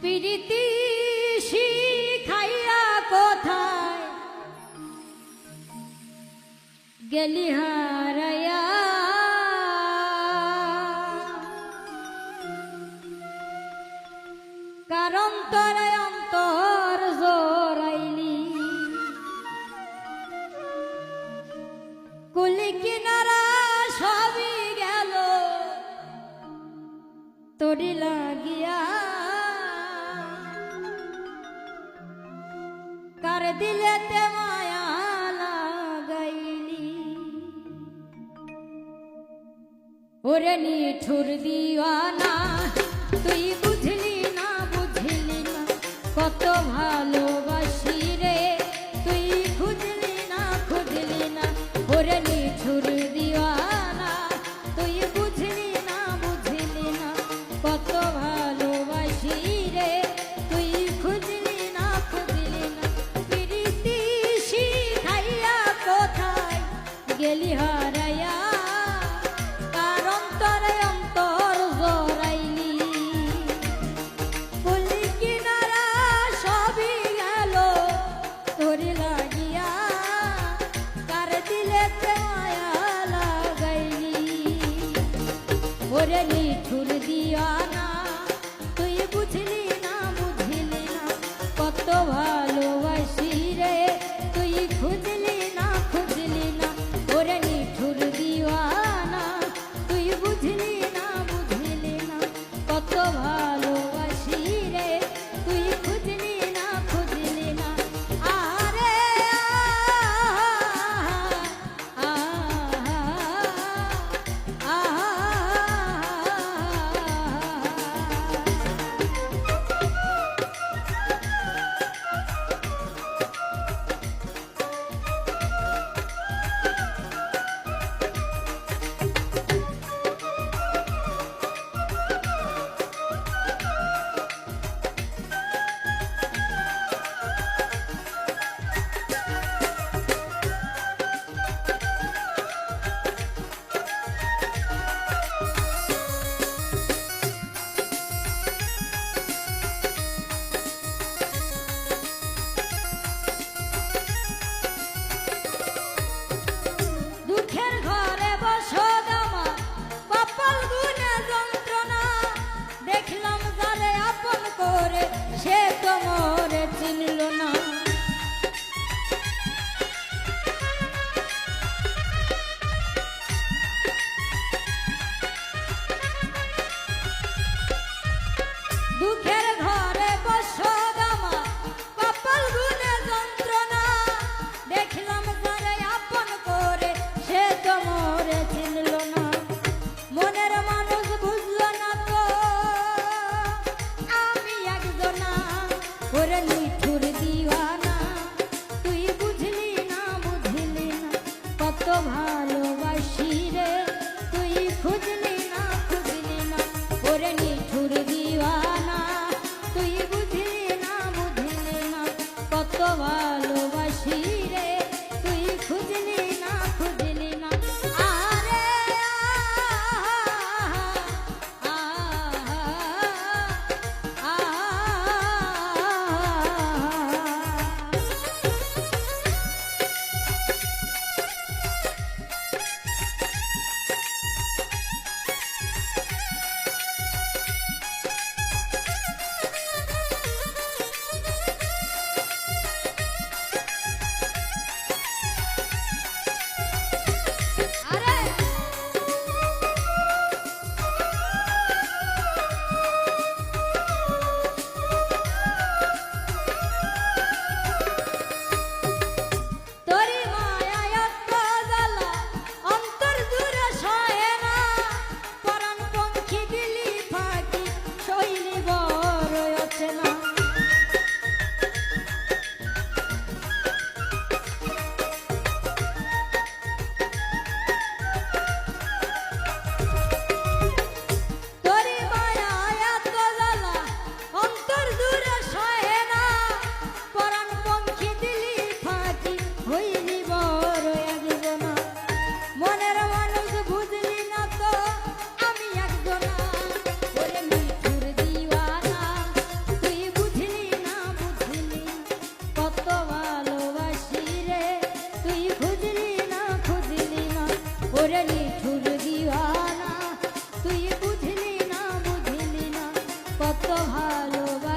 প্রীতি শিখাইয়া কোথায় গেলি হারাইয়া, কারণ তোরে অন্তর জোরাইলি, কুলি কিনারা সবই গেল তোরি লাগিয়া, কার দিলেতে মায়া লাগাইলি। ওরে নিঠুর দিওয়ানা তুই বুঝলি না, বুঝলি না কত ভালোবাসি রে, তুই খুঁজলি না, খুঁজলি না। ওরে নিঠুর দিওয়ানা তুই বুঝলি না, বুঝলি না কত ভালোবাসি রে, তুই খুঁজলি না, খুঁজলি না। প্রীতি শিখাইয়া কোথায় গেলি হারাইয়া, কারণ তোরে অন্তর জোরাইলি, কুলি কিনারা সবই গেল তোরে লাগিয়া, কার দিলেতে মায়া লাগাইলি। ওরে নিঠুর দিওয়ানা তুই বুঝলি না, বুঝলি না কত ভালোবাসি রে, তুই খুঁজলি না, খুঁজলি না। ওরে নিঠুর দিওয়ানা তুই বুঝলি না, বুঝলি না কত ভালোবাসি রে, তুই খুঁজলি না, খুঁজলি না। আরে দুঃখের ঘরে বসো দামা, কপাল গুনে যন্ত্রণা, দেখলাম যারে আপন করে সে তো মোরে চিনল না। দুঃখের ঘরে বসো দামা, কপাল গুনে যন্ত্রণা, দেখলাম যারে আপন করে সে তো মোরে চিনল না। মনের মানুষ বুঝলো না তো আমি একজনা। ওরে নিঠুর দিওয়ানা তুই বুঝলি না, বুঝলি না কত ভালোবাসি রে, তুই খুঁজলি না, খুঁজলি না। ওরে নিঠুর দিওয়ানা তুই বুঝলি না, বুঝলি না কত ভালোবাসি রে, তুই খুঁজলি না, খুঁজলি না। আরে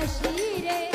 রশি রে